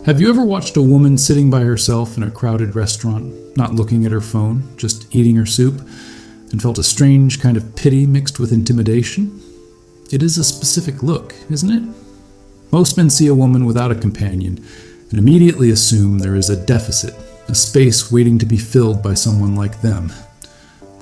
Have you ever watched a woman sitting by herself in a crowded restaurant, not looking at her phone, just eating her soup, and felt a strange kind of pity mixed with intimidation? It is a specific look, isn't it? Most men see a woman without a companion and immediately assume there is a deficit, a space waiting to be filled by someone like them.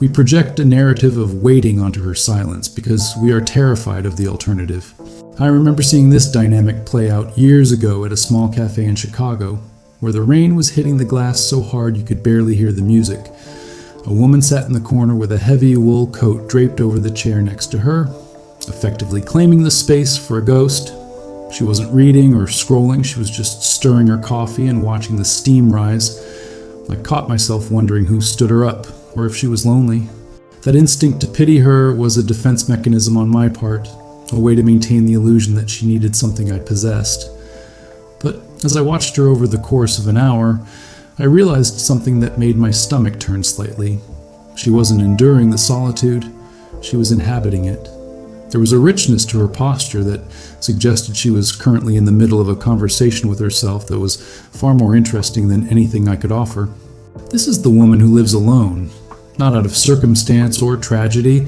We project a narrative of waiting onto her silence because we are terrified of the alternative. I remember seeing this dynamic play out years ago at a small café in Chicago, where the rain was hitting the glass so hard you could barely hear the music. A woman sat in the corner with a heavy wool coat draped over the chair next to her, effectively claiming the space for a ghost. She wasn't reading or scrolling, she was just stirring her coffee and watching the steam rise. I caught myself wondering who stood her up, or if she was lonely. That instinct to pity her was a defense mechanism on my part, a way to maintain the illusion that she needed something I possessed. But as I watched her over the course of an hour, I realized something that made my stomach turn slightly. She wasn't enduring the solitude, she was inhabiting it. There was a richness to her posture that suggested she was currently in the middle of a conversation with herself that was far more interesting than anything I could offer. This is the woman who lives alone, not out of circumstance or tragedy,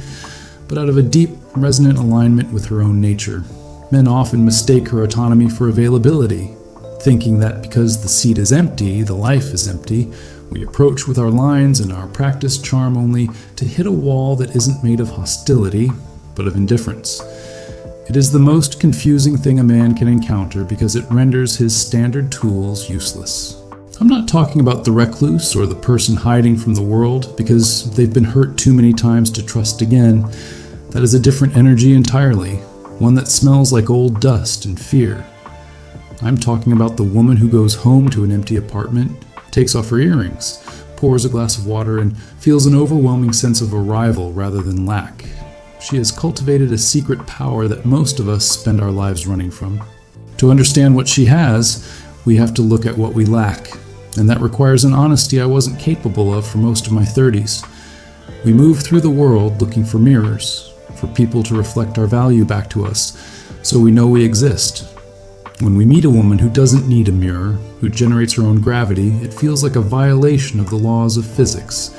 but out of a deep, resonant alignment with her own nature. Men often mistake her autonomy for availability, thinking that because the seat is empty, the life is empty. We approach with our lines and our practiced charm only to hit a wall that isn't made of hostility, but of indifference. It is the most confusing thing a man can encounter because it renders his standard tools useless. I'm not talking about the recluse or the person hiding from the world because they've been hurt too many times to trust again. That is a different energy entirely, one that smells like old dust and fear. I'm talking about the woman who goes home to an empty apartment, takes off her earrings, pours a glass of water, and feels an overwhelming sense of arrival rather than lack. She has cultivated a secret power that most of us spend our lives running from. To understand what she has, we have to look at what we lack. And that requires an honesty I wasn't capable of for most of my 30s. We move through the world looking for mirrors, for people to reflect our value back to us, so we know we exist. When we meet a woman who doesn't need a mirror, who generates her own gravity, it feels like a violation of the laws of physics.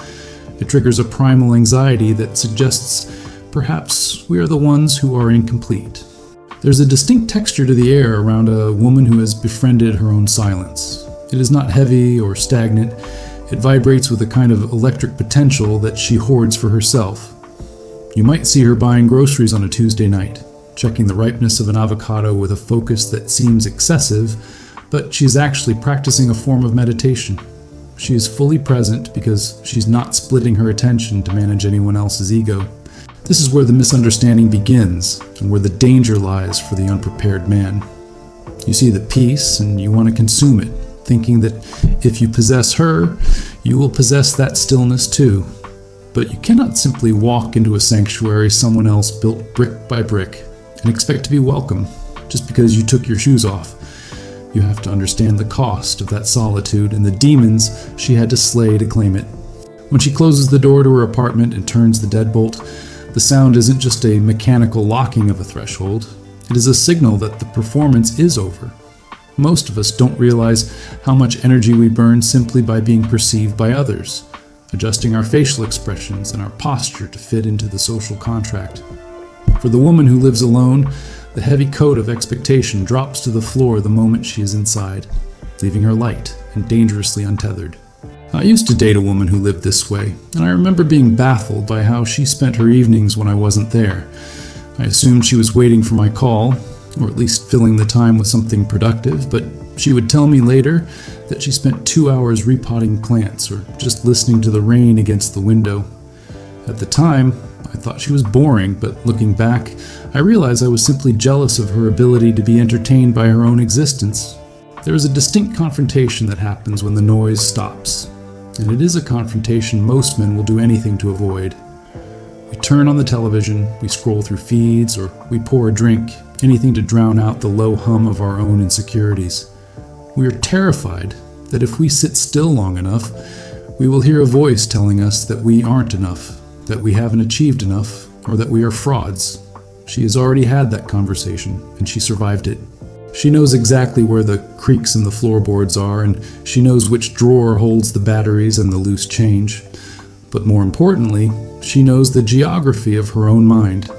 It triggers a primal anxiety that suggests perhaps we are the ones who are incomplete. There's a distinct texture to the air around a woman who has befriended her own silence. It is not heavy or stagnant. It vibrates with a kind of electric potential that she hoards for herself. You might see her buying groceries on a Tuesday night, checking the ripeness of an avocado with a focus that seems excessive, but she's actually practicing a form of meditation. She is fully present because she's not splitting her attention to manage anyone else's ego. This is where the misunderstanding begins and where the danger lies for the unprepared man. You see the peace and you want to consume it, thinking that if you possess her, you will possess that stillness too. But you cannot simply walk into a sanctuary someone else built brick by brick and expect to be welcome just because you took your shoes off. You have to understand the cost of that solitude and the demons she had to slay to claim it. When she closes the door to her apartment and turns the deadbolt, the sound isn't just a mechanical locking of a threshold. It is a signal that the performance is over. Most of us don't realize how much energy we burn simply by being perceived by others, adjusting our facial expressions and our posture to fit into the social contract. For the woman who lives alone, the heavy coat of expectation drops to the floor the moment she is inside, leaving her light and dangerously untethered. I used to date a woman who lived this way, and I remember being baffled by how she spent her evenings when I wasn't there. I assumed she was waiting for my call, or at least filling the time with something productive, but she would tell me later that she spent 2 hours repotting plants or just listening to the rain against the window. At the time, I thought she was boring, but looking back, I realized I was simply jealous of her ability to be entertained by her own existence. There is a distinct confrontation that happens when the noise stops, and it is a confrontation most men will do anything to avoid. We turn on the television, we scroll through feeds, or we pour a drink, anything to drown out the low hum of our own insecurities. We are terrified that if we sit still long enough, we will hear a voice telling us that we aren't enough, that we haven't achieved enough, or that we are frauds. She has already had that conversation, and she survived it. She knows exactly where the creaks in the floorboards are, and she knows which drawer holds the batteries and the loose change. But more importantly, she knows the geography of her own mind.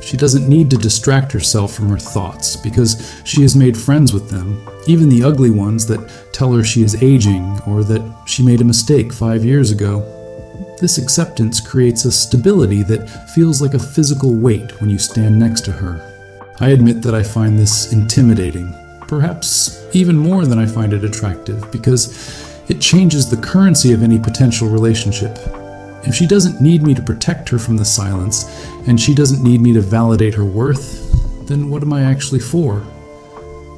She doesn't need to distract herself from her thoughts because she has made friends with them, even the ugly ones that tell her she is aging or that she made a mistake 5 years ago. This acceptance creates a stability that feels like a physical weight when you stand next to her. I admit that I find this intimidating, perhaps even more than I find it attractive, because it changes the currency of any potential relationship. If she doesn't need me to protect her from the silence, and she doesn't need me to validate her worth, then what am I actually for?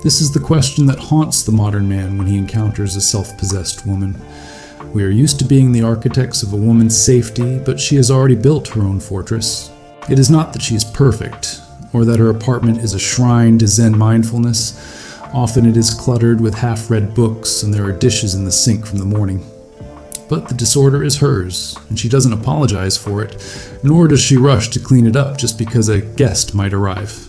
This is the question that haunts the modern man when he encounters a self-possessed woman. We are used to being the architects of a woman's safety, but she has already built her own fortress. It is not that she is perfect, or that her apartment is a shrine to Zen mindfulness. Often it is cluttered with half-read books, and there are dishes in the sink from the morning. But the disorder is hers, and she doesn't apologize for it, nor does she rush to clean it up just because a guest might arrive.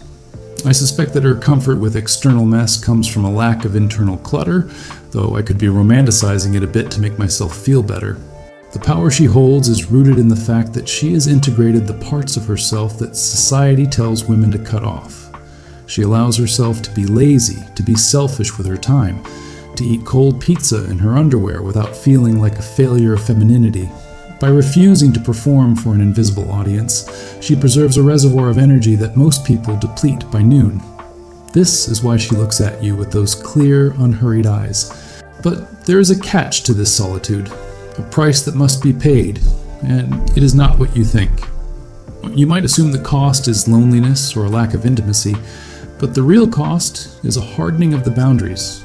I suspect that her comfort with external mess comes from a lack of internal clutter, though I could be romanticizing it a bit to make myself feel better. The power she holds is rooted in the fact that she has integrated the parts of herself that society tells women to cut off. She allows herself to be lazy, to be selfish with her time, to eat cold pizza in her underwear without feeling like a failure of femininity. By refusing to perform for an invisible audience, she preserves a reservoir of energy that most people deplete by noon. This is why she looks at you with those clear, unhurried eyes. But there is a catch to this solitude, a price that must be paid, and it is not what you think. You might assume the cost is loneliness or a lack of intimacy, but the real cost is a hardening of the boundaries.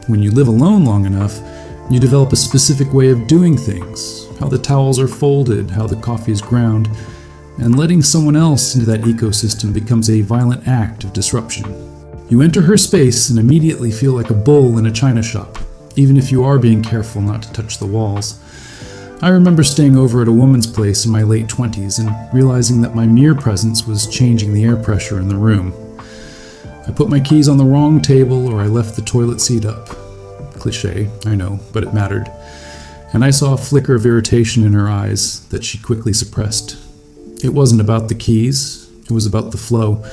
When you live alone long enough, you develop a specific way of doing things, how the towels are folded, how the coffee is ground, and letting someone else into that ecosystem becomes a violent act of disruption. You enter her space and immediately feel like a bull in a china shop, even if you are being careful not to touch the walls. I remember staying over at a woman's place in my late 20s and realizing that my mere presence was changing the air pressure in the room. I put my keys on the wrong table or I left the toilet seat up. Cliché, I know, but it mattered. And I saw a flicker of irritation in her eyes that she quickly suppressed. It wasn't about the keys, it was about the flow.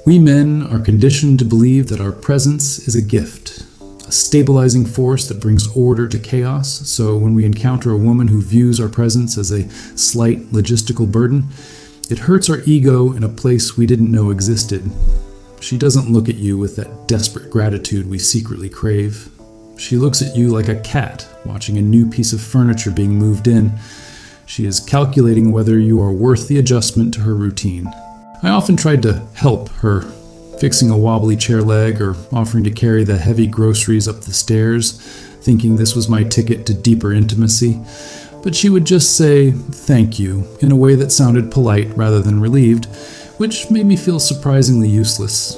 We men are conditioned to believe that our presence is a gift, a stabilizing force that brings order to chaos, so when we encounter a woman who views our presence as a slight logistical burden, it hurts our ego in a place we didn't know existed. She doesn't look at you with that desperate gratitude we secretly crave. She looks at you like a cat watching a new piece of furniture being moved in. She is calculating whether you are worth the adjustment to her routine. I often tried to help her, fixing a wobbly chair leg or offering to carry the heavy groceries up the stairs, thinking this was my ticket to deeper intimacy. But she would just say, "Thank you," in a way that sounded polite rather than relieved, which made me feel surprisingly useless.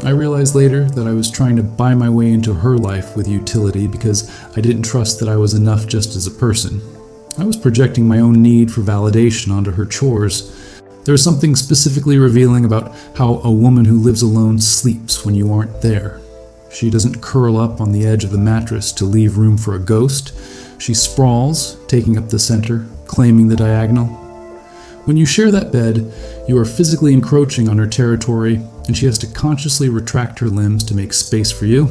I realized later that I was trying to buy my way into her life with utility because I didn't trust that I was enough just as a person. I was projecting my own need for validation onto her chores. There is something specifically revealing about how a woman who lives alone sleeps when you aren't there. She doesn't curl up on the edge of the mattress to leave room for a ghost. She sprawls, taking up the center, claiming the diagonal. When you share that bed, you are physically encroaching on her territory, and she has to consciously retract her limbs to make space for you.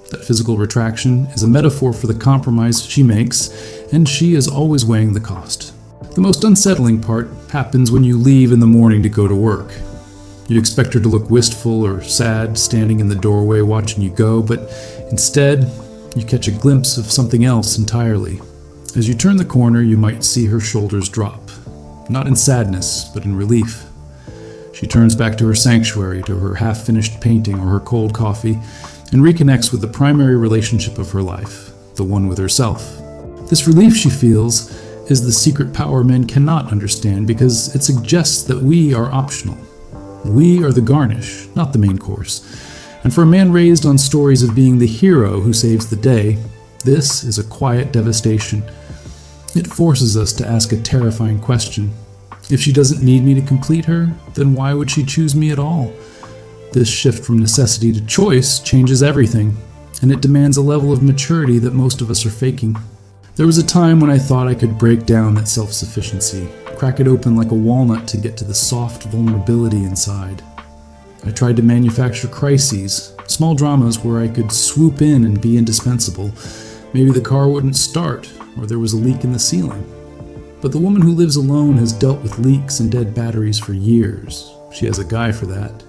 That physical retraction is a metaphor for the compromise she makes, and she is always weighing the cost. The most unsettling part happens when you leave in the morning to go to work. You'd expect her to look wistful or sad, standing in the doorway watching you go, but instead, you catch a glimpse of something else entirely. As you turn the corner, you might see her shoulders drop. Not in sadness, but in relief. She turns back to her sanctuary, to her half-finished painting or her cold coffee, and reconnects with the primary relationship of her life, the one with herself. This relief she feels is the secret power men cannot understand because it suggests that we are optional. We are the garnish, not the main course. And for a man raised on stories of being the hero who saves the day, this is a quiet devastation. It forces us to ask a terrifying question. If she doesn't need me to complete her, then why would she choose me at all? This shift from necessity to choice changes everything, and it demands a level of maturity that most of us are faking. There was a time when I thought I could break down that self-sufficiency, crack it open like a walnut to get to the soft vulnerability inside. I tried to manufacture crises, small dramas where I could swoop in and be indispensable. Maybe the car wouldn't start, or there was a leak in the ceiling. But the woman who lives alone has dealt with leaks and dead batteries for years. She has a guy for that.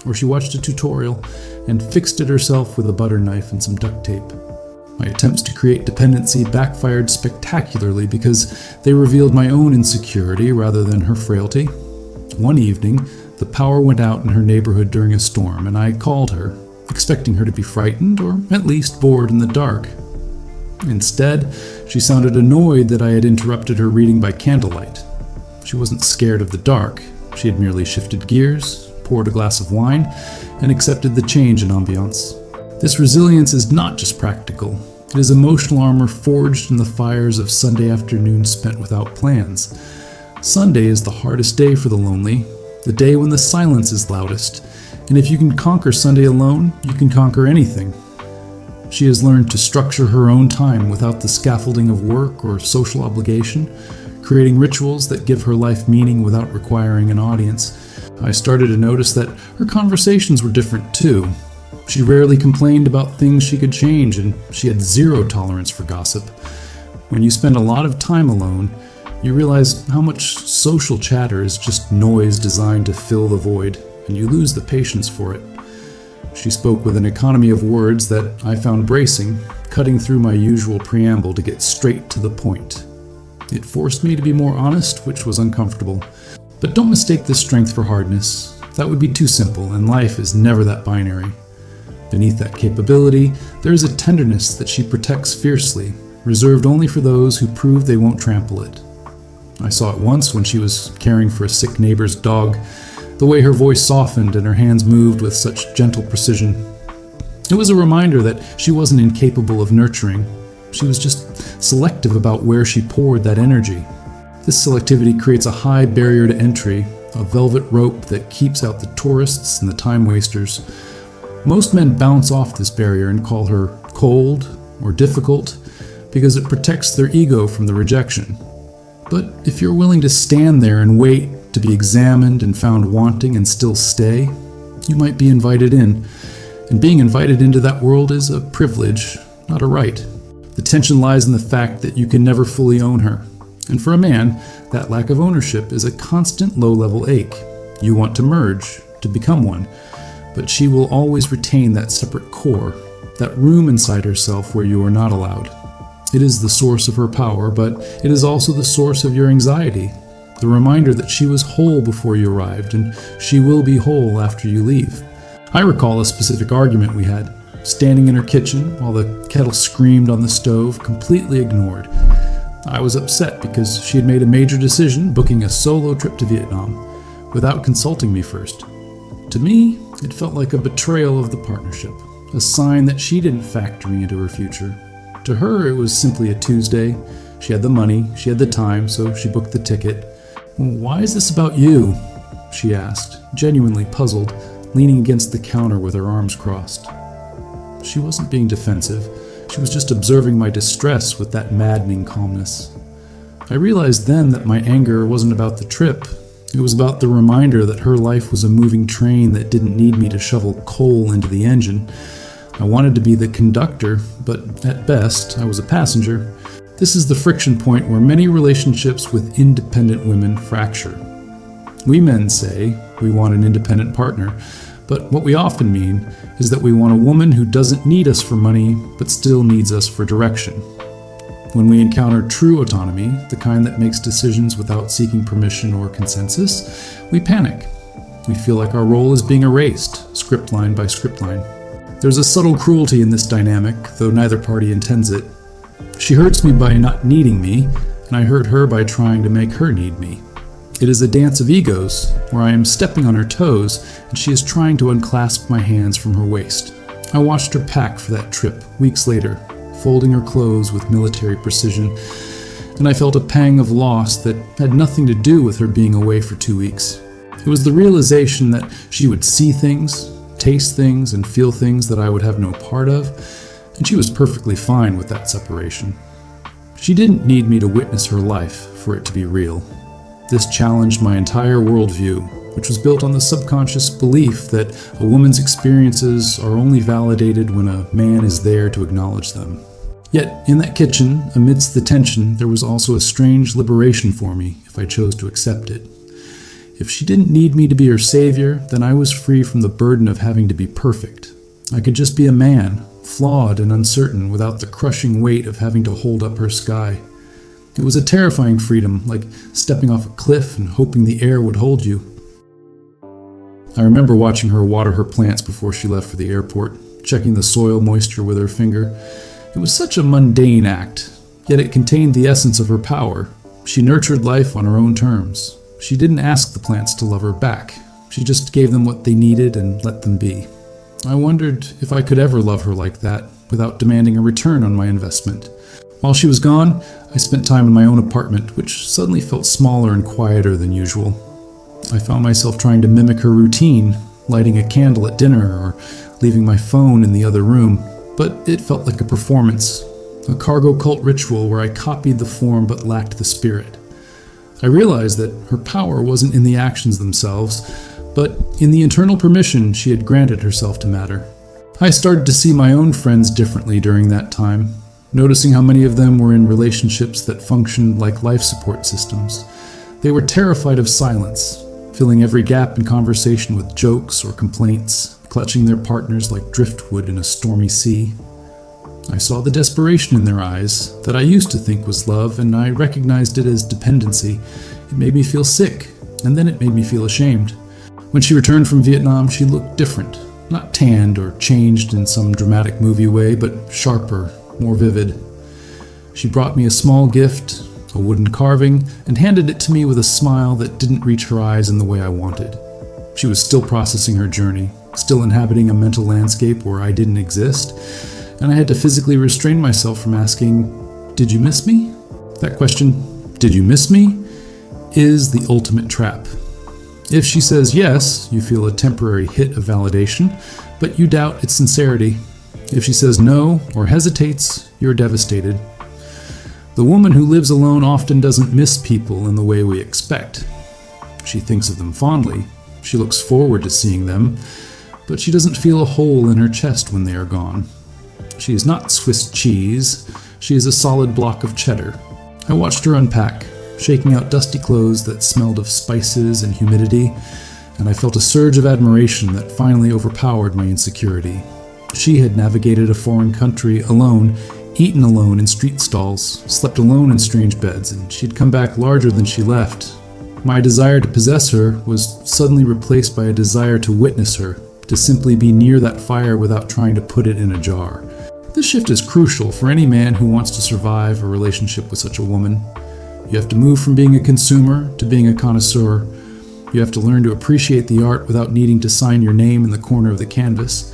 Or she watched a tutorial and fixed it herself with a butter knife and some duct tape. My attempts to create dependency backfired spectacularly because they revealed my own insecurity rather than her frailty. One evening, the power went out in her neighborhood during a storm, and I called her, expecting her to be frightened or at least bored in the dark. Instead, she sounded annoyed that I had interrupted her reading by candlelight. She wasn't scared of the dark. She had merely shifted gears, poured a glass of wine, and accepted the change in ambiance. This resilience is not just practical. It is emotional armor forged in the fires of Sunday afternoons spent without plans. Sunday is the hardest day for the lonely, the day when the silence is loudest. And if you can conquer Sunday alone, you can conquer anything. She has learned to structure her own time without the scaffolding of work or social obligation, creating rituals that give her life meaning without requiring an audience. I started to notice that her conversations were different too. She rarely complained about things she could change, and she had zero tolerance for gossip. When you spend a lot of time alone, you realize how much social chatter is just noise designed to fill the void, and you lose the patience for it. She spoke with an economy of words that I found bracing, cutting through my usual preamble to get straight to the point. It forced me to be more honest, which was uncomfortable. But don't mistake this strength for hardness. That would be too simple, and life is never that binary. Beneath that capability, there is a tenderness that she protects fiercely, reserved only for those who prove they won't trample it. I saw it once when she was caring for a sick neighbor's dog, the way her voice softened and her hands moved with such gentle precision. It was a reminder that she wasn't incapable of nurturing. She was just selective about where she poured that energy. This selectivity creates a high barrier to entry, a velvet rope that keeps out the tourists and the time wasters. Most men bounce off this barrier and call her cold or difficult because it protects their ego from the rejection. But if you're willing to stand there and wait to be examined and found wanting and still stay, you might be invited in. And being invited into that world is a privilege, not a right. The tension lies in the fact that you can never fully own her. And for a man, that lack of ownership is a constant low-level ache. You want to merge, to become one, but she will always retain that separate core, that room inside herself where you are not allowed. It is the source of her power, but it is also the source of your anxiety, the reminder that she was whole before you arrived, and she will be whole after you leave. I recall a specific argument we had, standing in her kitchen while the kettle screamed on the stove, completely ignored. I was upset because she had made a major decision, booking a solo trip to Vietnam, without consulting me first. To me, it felt like a betrayal of the partnership, a sign that she didn't factor me into her future. To her, it was simply a Tuesday. She had the money, she had the time, so she booked the ticket. "Why is this about you?" she asked, genuinely puzzled, leaning against the counter with her arms crossed. She wasn't being defensive. She was just observing my distress with that maddening calmness. I realized then that my anger wasn't about the trip. It was about the reminder that her life was a moving train that didn't need me to shovel coal into the engine. I wanted to be the conductor, but at best, I was a passenger. This is the friction point where many relationships with independent women fracture. We men say we want an independent partner, but what we often mean is that we want a woman who doesn't need us for money, but still needs us for direction. When we encounter true autonomy, the kind that makes decisions without seeking permission or consensus, we panic. We feel like our role is being erased, script line by script line. There's a subtle cruelty in this dynamic, though neither party intends it. She hurts me by not needing me, and I hurt her by trying to make her need me. It is a dance of egos, where I am stepping on her toes, and she is trying to unclasp my hands from her waist. I watched her pack for that trip, weeks later, folding her clothes with military precision, and I felt a pang of loss that had nothing to do with her being away for 2 weeks. It was the realization that she would see things, taste things and feel things that I would have no part of, and she was perfectly fine with that separation. She didn't need me to witness her life for it to be real. This challenged my entire worldview, which was built on the subconscious belief that a woman's experiences are only validated when a man is there to acknowledge them. Yet, in that kitchen, amidst the tension, there was also a strange liberation for me if I chose to accept it. If she didn't need me to be her savior, then I was free from the burden of having to be perfect. I could just be a man, flawed and uncertain, without the crushing weight of having to hold up her sky. It was a terrifying freedom, like stepping off a cliff and hoping the air would hold you. I remember watching her water her plants before she left for the airport, checking the soil moisture with her finger. It was such a mundane act, yet it contained the essence of her power. She nurtured life on her own terms. She didn't ask the plants to love her back. She just gave them what they needed and let them be. I wondered if I could ever love her like that, without demanding a return on my investment. While she was gone, I spent time in my own apartment, which suddenly felt smaller and quieter than usual. I found myself trying to mimic her routine, lighting a candle at dinner or leaving my phone in the other room, but it felt like a performance, a cargo cult ritual where I copied the form but lacked the spirit. I realized that her power wasn't in the actions themselves, but in the internal permission she had granted herself to matter. I started to see my own friends differently during that time, noticing how many of them were in relationships that functioned like life support systems. They were terrified of silence, filling every gap in conversation with jokes or complaints, clutching their partners like driftwood in a stormy sea. I saw the desperation in their eyes that I used to think was love, and I recognized it as dependency. It made me feel sick, and then it made me feel ashamed. When she returned from Vietnam, she looked different, not tanned or changed in some dramatic movie way, but sharper, more vivid. She brought me a small gift, a wooden carving, and handed it to me with a smile that didn't reach her eyes in the way I wanted. She was still processing her journey, still inhabiting a mental landscape where I didn't exist, and I had to physically restrain myself from asking, "Did you miss me?" That question, "Did you miss me?" is the ultimate trap. If she says yes, you feel a temporary hit of validation, but you doubt its sincerity. If she says no or hesitates, you're devastated. The woman who lives alone often doesn't miss people in the way we expect. She thinks of them fondly. She looks forward to seeing them, but she doesn't feel a hole in her chest when they are gone. She is not Swiss cheese. She is a solid block of cheddar. I watched her unpack, shaking out dusty clothes that smelled of spices and humidity, and I felt a surge of admiration that finally overpowered my insecurity. She had navigated a foreign country alone, eaten alone in street stalls, slept alone in strange beds, and she'd come back larger than she left. My desire to possess her was suddenly replaced by a desire to witness her, to simply be near that fire without trying to put it in a jar. This shift is crucial for any man who wants to survive a relationship with such a woman. You have to move from being a consumer to being a connoisseur. You have to learn to appreciate the art without needing to sign your name in the corner of the canvas.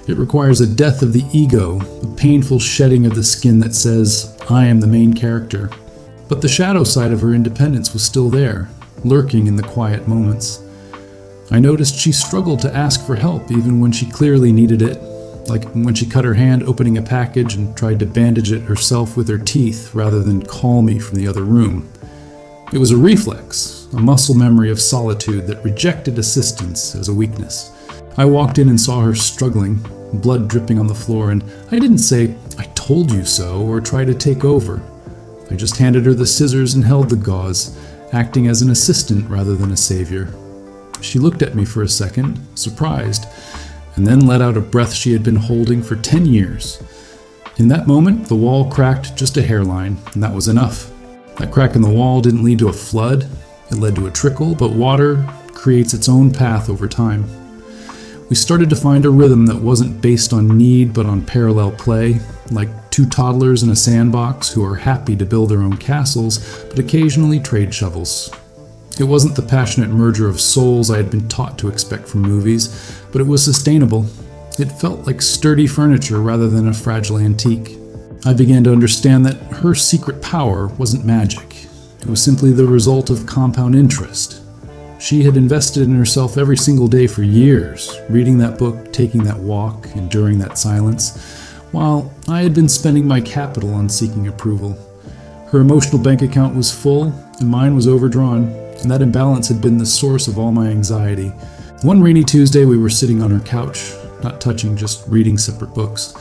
It requires a death of the ego, a painful shedding of the skin that says, "I am the main character." But the shadow side of her independence was still there, lurking in the quiet moments. I noticed she struggled to ask for help even when she clearly needed it, like when she cut her hand opening a package and tried to bandage it herself with her teeth rather than call me from the other room. It was a reflex, a muscle memory of solitude that rejected assistance as a weakness. I walked in and saw her struggling, blood dripping on the floor, and I didn't say, "I told you so," or try to take over. I just handed her the scissors and held the gauze, acting as an assistant rather than a savior. She looked at me for a second, surprised, and then let out a breath she had been holding for 10 years. In that moment, the wall cracked just a hairline, and that was enough. That crack in the wall didn't lead to a flood, it led to a trickle, but water creates its own path over time. We started to find a rhythm that wasn't based on need but on parallel play, like two toddlers in a sandbox who are happy to build their own castles but occasionally trade shovels. It wasn't the passionate merger of souls I had been taught to expect from movies, but it was sustainable. It felt like sturdy furniture rather than a fragile antique. I began to understand that her secret power wasn't magic. It was simply the result of compound interest. She had invested in herself every single day for years, reading that book, taking that walk, enduring that silence, while I had been spending my capital on seeking approval. Her emotional bank account was full, and mine was overdrawn, and that imbalance had been the source of all my anxiety. One rainy Tuesday, we were sitting on her couch, not touching, just reading separate books.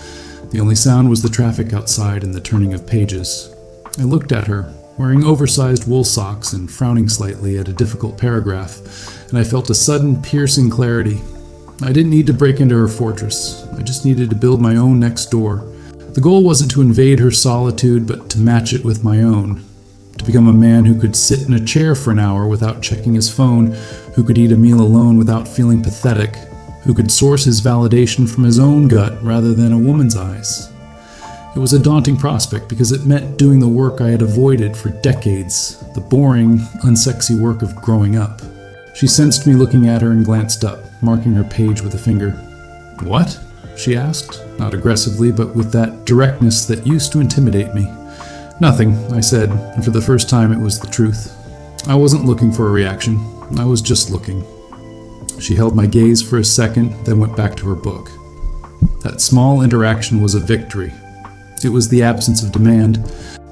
The only sound was the traffic outside and the turning of pages. I looked at her, wearing oversized wool socks and frowning slightly at a difficult paragraph, and I felt a sudden, piercing clarity. I didn't need to break into her fortress. I just needed to build my own next door. The goal wasn't to invade her solitude, but to match it with my own. To become a man who could sit in a chair for an hour without checking his phone, who could eat a meal alone without feeling pathetic, who could source his validation from his own gut rather than a woman's eyes. It was a daunting prospect because it meant doing the work I had avoided for decades, the boring, unsexy work of growing up. She sensed me looking at her and glanced up, marking her page with a finger. "What?" she asked, not aggressively, but with that directness that used to intimidate me. "Nothing," I said, and for the first time it was the truth. I wasn't looking for a reaction. I was just looking. She held my gaze for a second, then went back to her book. That small interaction was a victory. It was the absence of demand,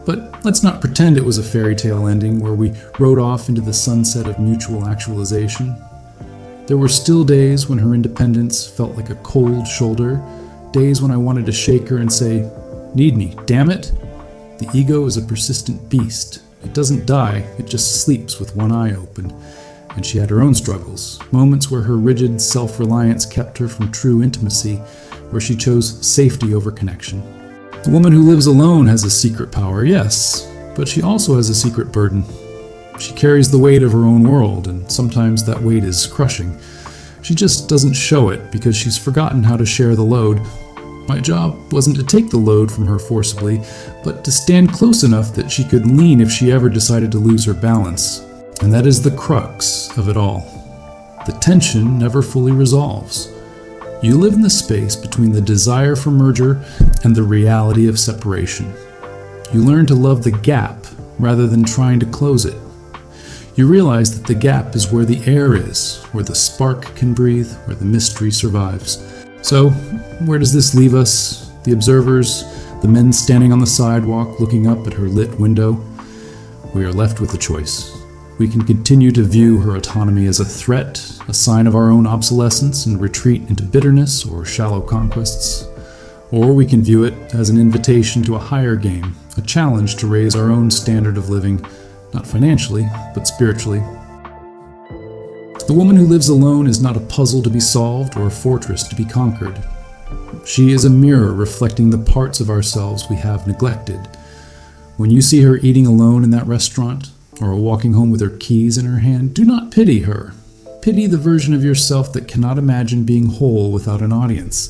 but let's not pretend it was a fairy tale ending where we rode off into the sunset of mutual actualization. There were still days when her independence felt like a cold shoulder, days when I wanted to shake her and say, "Need me, damn it?" The ego is a persistent beast. It doesn't die, it just sleeps with one eye open. And she had her own struggles, moments where her rigid self-reliance kept her from true intimacy, where she chose safety over connection. The woman who lives alone has a secret power, yes, but she also has a secret burden. She carries the weight of her own world, and sometimes that weight is crushing. She just doesn't show it because she's forgotten how to share the load. My job wasn't to take the load from her forcibly, but to stand close enough that she could lean if she ever decided to lose her balance. And that is the crux of it all. The tension never fully resolves. You live in the space between the desire for merger and the reality of separation. You learn to love the gap rather than trying to close it. You realize that the gap is where the air is, where the spark can breathe, where the mystery survives. So, where does this leave us, the observers, the men standing on the sidewalk looking up at her lit window? We are left with a choice. We can continue to view her autonomy as a threat, a sign of our own obsolescence, and retreat into bitterness or shallow conquests. Or we can view it as an invitation to a higher game, a challenge to raise our own standard of living, not financially, but spiritually. The woman who lives alone is not a puzzle to be solved or a fortress to be conquered. She is a mirror reflecting the parts of ourselves we have neglected. When you see her eating alone in that restaurant, or walking home with her keys in her hand, do not pity her. Pity the version of yourself that cannot imagine being whole without an audience.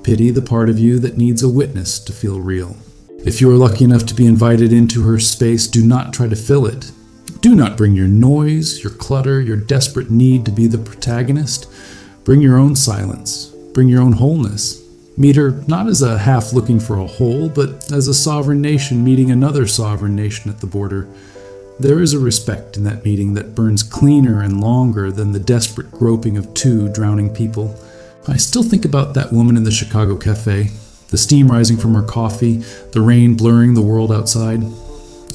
Pity the part of you that needs a witness to feel real. If you are lucky enough to be invited into her space, do not try to fill it. Do not bring your noise, your clutter, your desperate need to be the protagonist. Bring your own silence. Bring your own wholeness. Meet her not as a half looking for a whole, but as a sovereign nation meeting another sovereign nation at the border. There is a respect in that meeting that burns cleaner and longer than the desperate groping of two drowning people. I still think about that woman in the Chicago café, the steam rising from her coffee, the rain blurring the world outside.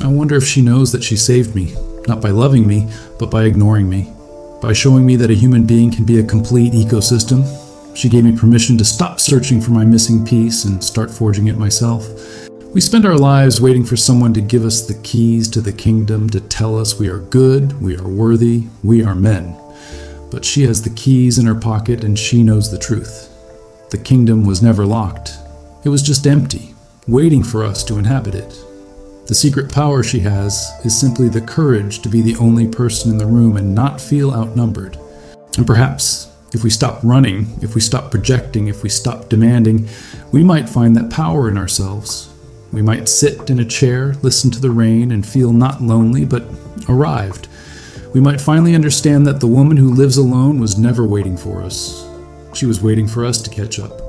I wonder if she knows that she saved me, not by loving me, but by ignoring me, by showing me that a human being can be a complete ecosystem. She gave me permission to stop searching for my missing piece and start forging it myself. We spend our lives waiting for someone to give us the keys to the kingdom, to tell us we are good, we are worthy, we are men. But she has the keys in her pocket and she knows the truth. The kingdom was never locked. It was just empty, waiting for us to inhabit it. The secret power she has is simply the courage to be the only person in the room and not feel outnumbered. And perhaps, if we stop running, if we stop projecting, if we stop demanding, we might find that power in ourselves. We might sit in a chair, listen to the rain, and feel not lonely, but arrived. We might finally understand that the woman who lives alone was never waiting for us. She was waiting for us to catch up.